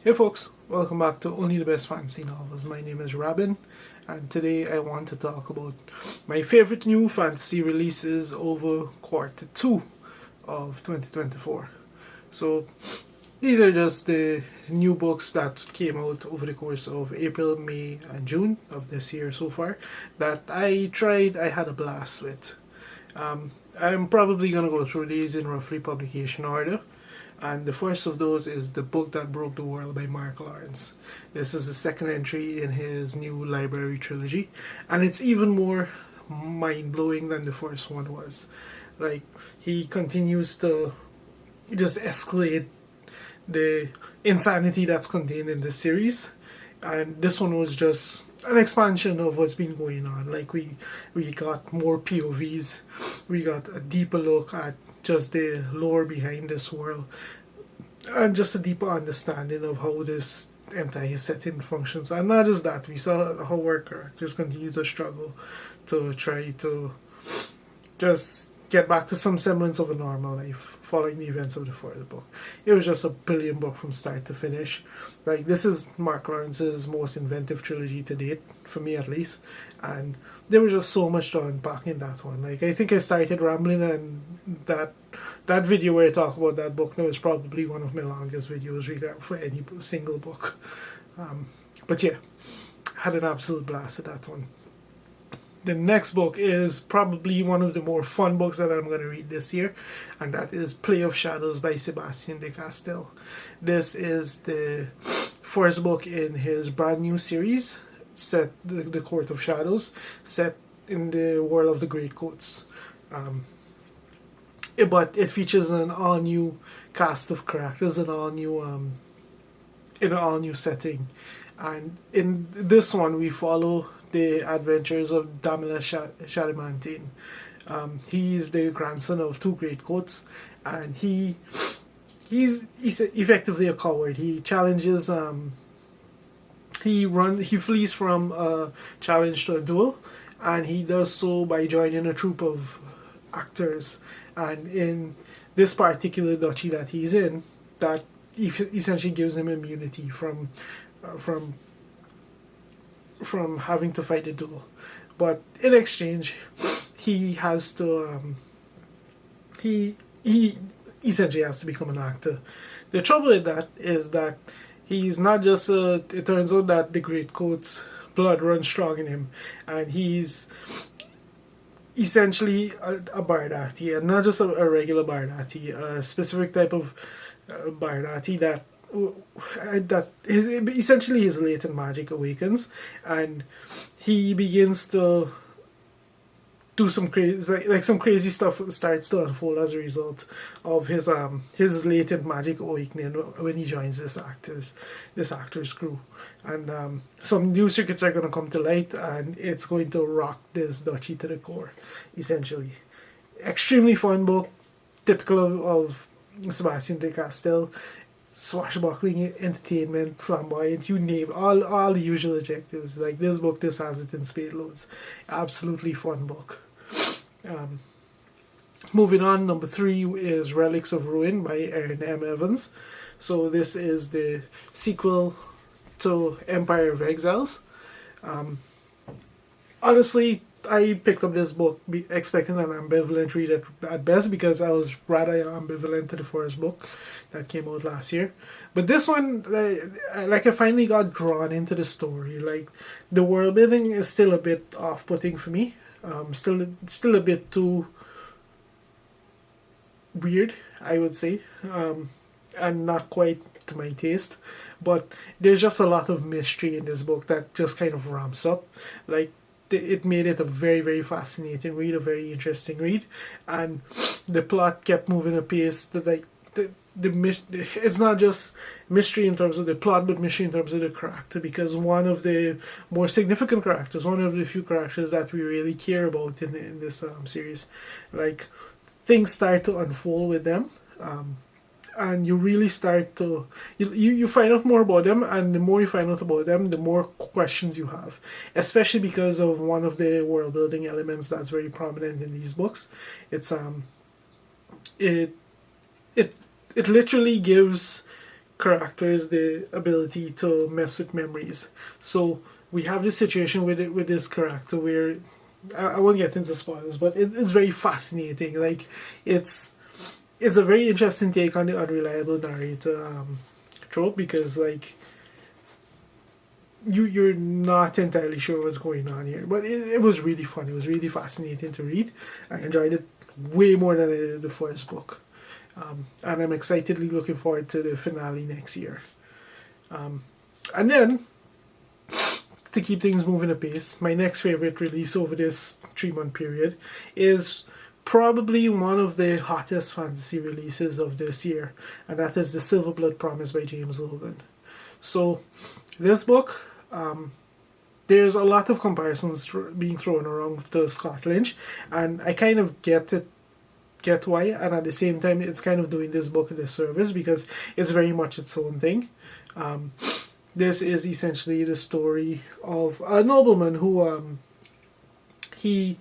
Hey folks, welcome back to Only the Best Fantasy Novels. My name is Robin, and today I want to talk about my favorite new fantasy releases over quarter 2 of 2024. So, these are just the new books that came out over the course of April, May, and June of this year so far that I had a blast with. I'm probably going to go through these in roughly publication order. And the first of those is The Book That Broke the World by Mark Lawrence. This is the second entry in his new library trilogy, and it's even more mind-blowing than the first one was. Like, he continues to just escalate the insanity that's contained in this series, and this one was just an expansion of what's been going on. Like, we got more POVs, we got a deeper look at just the lore behind this world, and just a deeper understanding of how this entire setting functions. And not just that, we saw how our characters continue to struggle to try to just get back to some semblance of a normal life following the events of the first book. It was just a brilliant book from start to finish. Like, this is Mark Lawrence's most inventive trilogy to date, for me at least, and there was just so much to unpack in that one. Like, I think I started rambling, and that video where I talk about that book now is probably one of my longest videos really for any single book. But yeah, had an absolute blast at that one. The next book is probably one of the more fun books that I'm going to read this year, and that is Play of Shadows by Sebastian de Castell. This is the first book in his brand new series, set the Court of Shadows, set in the world of the Great Coats. But it features an all new cast of characters, in an all new setting, and in this one we follow the adventures of Damila Shadimantine. He's the grandson of two great coats, and he's effectively a coward. He challenges he flees from a challenge to a duel, and he does so by joining a troupe of actors. And in this particular duchy that he's in, that essentially gives him immunity from having to fight the duel. But in exchange, he has to he essentially has to become an actor. The trouble with that is that he's not just it turns out that the Great Coat's blood runs strong in him, and he's essentially a Bardati, and not just a regular Bardati, a specific type of Bardati that essentially his latent magic awakens, and he begins to do some crazy, like some crazy stuff starts to unfold as a result of his latent magic awakening when he joins this actor's crew. And some new secrets are going to come to light, and it's going to rock this duchy to the core, essentially. Extremely fun book, typical of Sebastian de Castell. Swashbuckling, entertainment, flamboyant, you name all the usual adjectives. Like, this book, this has it in spade loads. Absolutely fun book. Moving on, number 3 is Relics of Ruin by Aaron M. Evans. So this is the sequel to Empire of Exiles. Honestly, I picked up this book expecting an ambivalent read at best, because I was rather ambivalent to the first book that came out last year. But this one, I finally got drawn into the story. Like, the world building is still a bit off-putting for me. Still a bit too weird, I would say, and not quite to my taste. But there's just a lot of mystery in this book that just kind of ramps up. Like, it made it a very, very fascinating read, a very interesting read, and the plot kept moving apace. It's not just mystery in terms of the plot, but mystery in terms of the character, because one of the more significant characters, one of the few characters that we really care about in this series, like, things start to unfold with them, and you really start to you find out more about them, and the more you find out about them, the more questions you have, especially because of one of the world building elements that's very prominent in these books. It's it literally gives characters the ability to mess with memories. So we have this situation with this character where I won't get into spoilers, but it's very fascinating. Like it's a very interesting take on the unreliable narrator trope, because like you're not entirely sure what's going on here, but it was really fun. It was really fascinating to read. I enjoyed it way more than I did the first book, and I'm excitedly looking forward to the finale next year. And then, to keep things moving apace, my next favorite release over this 3-month period is probably one of the hottest fantasy releases of this year, and that is The Silver Blood Promise by James Logan. So, this book, there's a lot of comparisons being thrown around to Scott Lynch, and I kind of get why, and at the same time, it's kind of doing this book a disservice because it's very much its own thing. This is essentially the story of a nobleman who, he,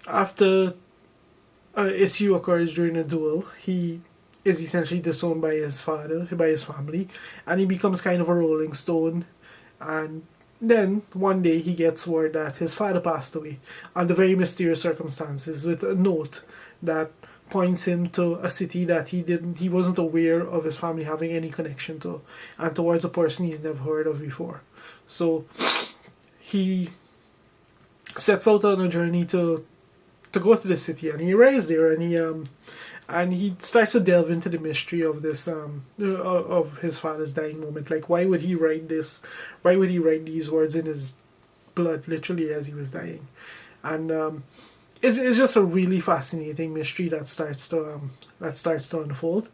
after an issue occurs during a duel, he is essentially disowned by his father, by his family, and he becomes kind of a rolling stone. And then one day he gets word that his father passed away under very mysterious circumstances, with a note that points him to a city that he wasn't aware of his family having any connection to, and towards a person he's never heard of before. So he sets out on a journey to go to the city, and he arrives there, and he starts to delve into the mystery of this of his father's dying moment. Like, why would he write this? Why would he write these words in his blood, literally as he was dying? And it's just a really fascinating mystery that starts to unfold.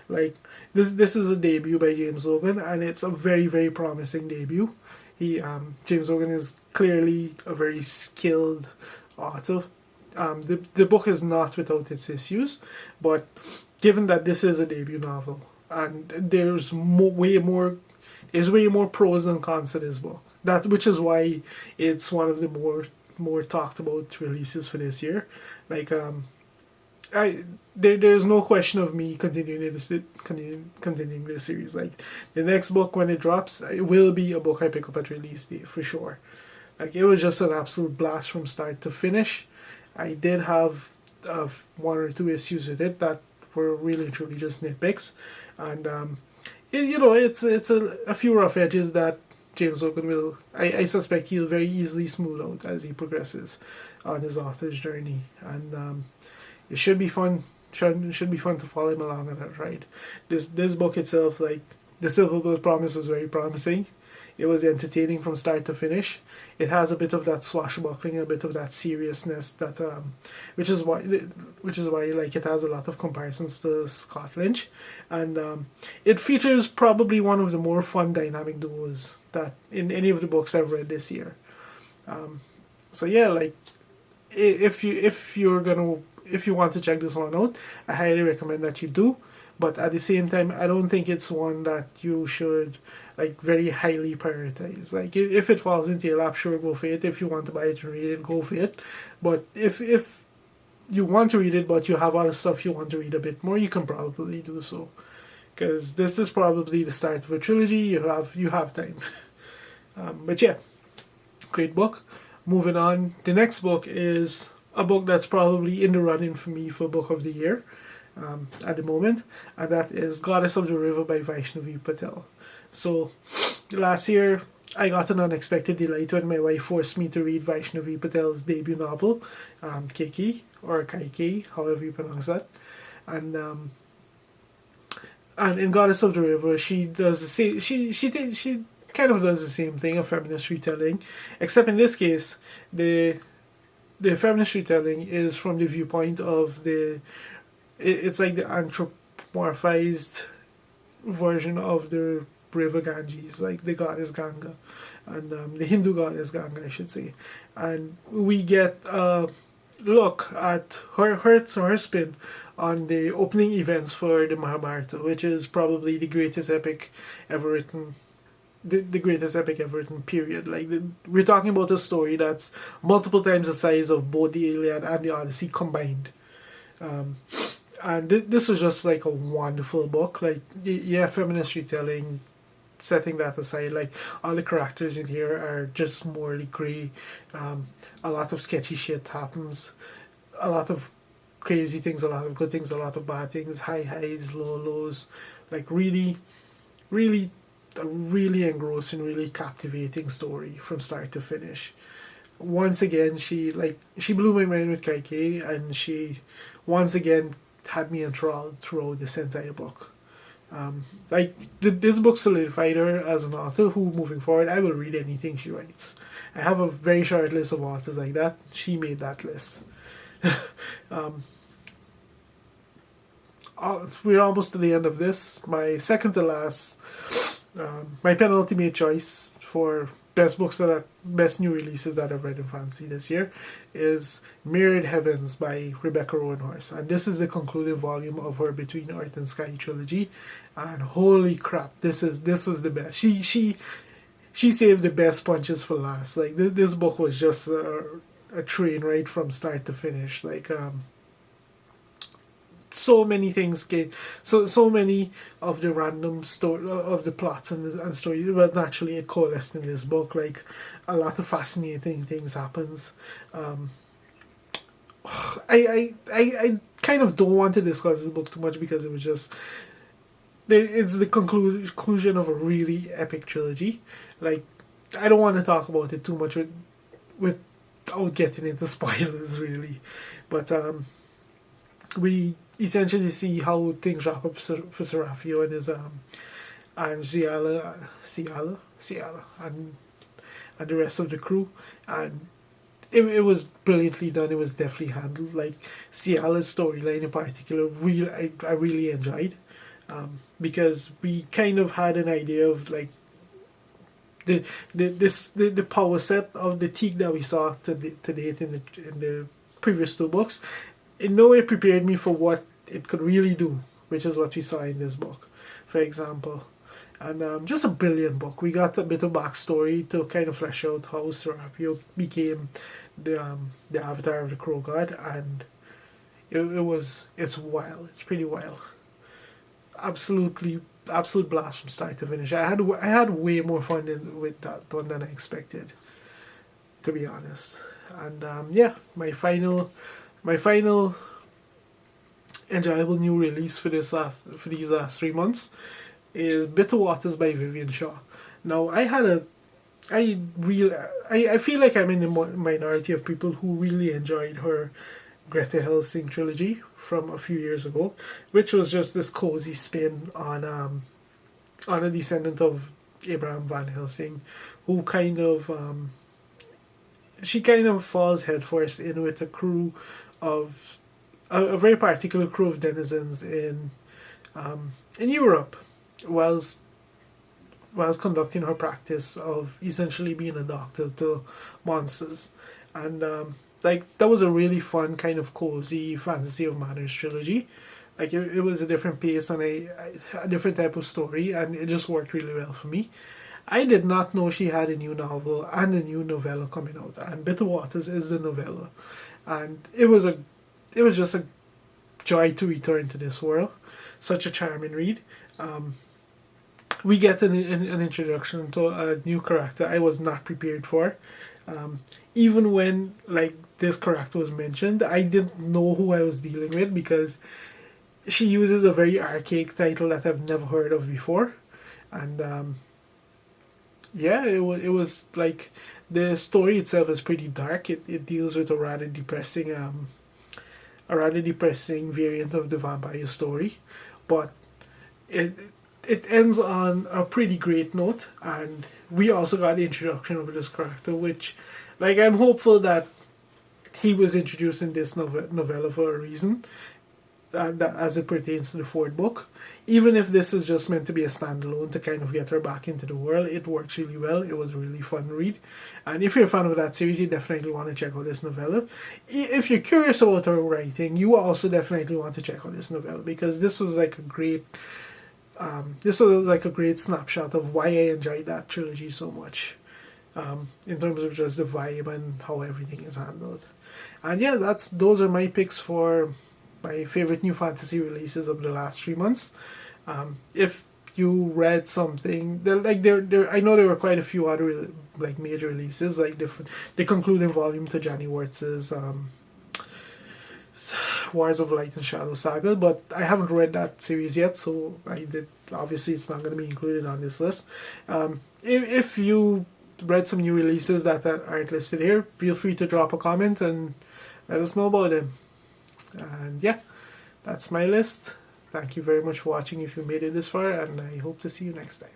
Like, this is a debut by James Logan, and it's a very, very promising debut. James Logan is clearly a very skilled author. The book is not without its issues, but given that this is a debut novel and there's way more pros than cons to this book, which is why it's one of the more talked about releases for this year. Like, there's no question of me continuing this series. Like, the next book, when it drops, it will be a book I pick up at release day for sure. Like, it was just an absolute blast from start to finish. I did have 1 or 2 issues with it that were really truly just nitpicks, and it's a few rough edges that James Logan will, I suspect he'll very easily smooth out as he progresses on his author's journey, and it should be fun. Should be fun to follow him along on that ride. This book itself, like The Silver Blood Promise, was very promising. It was entertaining from start to finish. It has a bit of that swashbuckling, a bit of that seriousness that, which is why like it has a lot of comparisons to Scott Lynch, and it features probably one of the more fun dynamic duos that in any of the books I've read this year. So yeah, like if you want to check this one out, I highly recommend that you do. But at the same time, I don't think it's one that you should like very highly prioritize. Like, if it falls into your lap, sure, go for it. If you want to buy it and read it, go for it. But if you want to read it, but you have other stuff you want to read a bit more, you can probably do so. Because this is probably the start of a trilogy. You have time. But yeah, great book. Moving on, the next book is a book that's probably in the running for me for Book of the Year at the moment, and that is Goddess of the River by Vaishnavi Patel. So last year I got an unexpected delight when my wife forced me to read Vaishnavi Patel's debut novel, Kiki, or Kaiki, however you pronounce that. And in Goddess of the River, she does the same. She kind of does the same thing, a feminist retelling, except in this case, the feminist retelling is from the viewpoint of it's like the anthropomorphized version of the river Ganges, like the goddess Ganga, and the Hindu goddess Ganga, I should say. And we get a look at her spin on the opening events for the Mahabharata, which is probably the greatest epic ever written. The greatest epic ever written, period. Like, we're talking about a story that's multiple times the size of both the Iliad and the Odyssey combined. And this was just like a wonderful book. Like, yeah, feminist retelling, setting that aside, like all the characters in here are just morally grey. A lot of sketchy shit happens, a lot of crazy things, a lot of good things, a lot of bad things, high highs, low lows. Like, really, really, a really engrossing, really captivating story from start to finish. Once again, she blew my mind with Kaike, and she once again had me enthralled throughout this entire book. Like, this book solidified her as an author who, moving forward, I will read anything she writes. I have a very short list of authors like that. She made that list. um, we're almost to the end of this. My second to last, my penultimate choice for best new releases that I've read in fantasy this year is Mirrored Heavens by Rebecca Roanhorse, and this is the concluding volume of her Between Earth and Sky trilogy. And holy crap, this was the best. She saved the best punches for last. Like, this book was just a train right from start to finish. Like, so many things came, so many of the random story of the plots and stories, but naturally it coalesced in this book. Like, a lot of fascinating things happens. I kind of don't want to discuss this book too much because it was just it's the conclusion of a really epic trilogy. Like, I don't want to talk about it too much without getting into spoilers, really, but we essentially see how things wrap up for Serafio and his and Ciala and the rest of the crew, and it was brilliantly done. It was definitely handled. Like, Ciala's storyline in particular, I really enjoyed, because we kind of had an idea of, like, the power set of the Teak that we saw to date in the previous two books. In no way prepared me for what it could really do, which is what we saw in this book, for example. And just a brilliant book. We got a bit of backstory to kind of flesh out how Serapio became the avatar of the Crow God, and it's wild. It's pretty wild. Absolute blast from start to finish. I had way more fun with that one than I expected, to be honest. And yeah, my final enjoyable new release for these last 3 months is Bitter Waters by Vivian Shaw. Now, I feel like I'm in the minority of people who really enjoyed her Greta Helsing trilogy from a few years ago, which was just this cozy spin on a descendant of Abraham Van Helsing, who she kind of falls headfirst in with a crew of a very particular crew of denizens in Europe, whilst conducting her practice of essentially being a doctor to monsters. And like, that was a really fun kind of cozy Fantasy of Manners trilogy. Like, it was a different pace and a different type of story, and it just worked really well for me. I did not know she had a new novel and a new novella coming out, and Bitter Waters is the novella, and it was just a joy to return to this world. Such a charming read. We get an introduction to a new character I was not prepared for. Even when, like, this character was mentioned, I didn't know who I was dealing with because she uses a very archaic title that I've never heard of before. And yeah, it was like, the story itself is pretty dark. It deals with a rather depressing variant of the vampire story, but it ends on a pretty great note. And we also got the introduction of this character, which, like, I'm hopeful that he was introduced in this novella for a reason, that as it pertains to the fourth book. Even if this is just meant to be a standalone to kind of get her back into the world, it works really well. It was a really fun read. And if you're a fan of that series, you definitely want to check out this novella. If you're curious about her writing, you also definitely want to check out this novella, because this was like a great snapshot of why I enjoyed that trilogy so much, in terms of just the vibe and how everything is handled. And yeah, those are my picks for my favorite new fantasy releases of the last 3 months. If you read something, I know there were quite a few other like major releases, like the concluding volume to Johnny Wirtz's Wars of Light and Shadow saga, but I haven't read that series yet, so obviously it's not going to be included on this list. If you read some new releases that aren't listed here, feel free to drop a comment and let us know about them. And yeah, that's my list. Thank you very much for watching if you made it this far, and I hope to see you next time.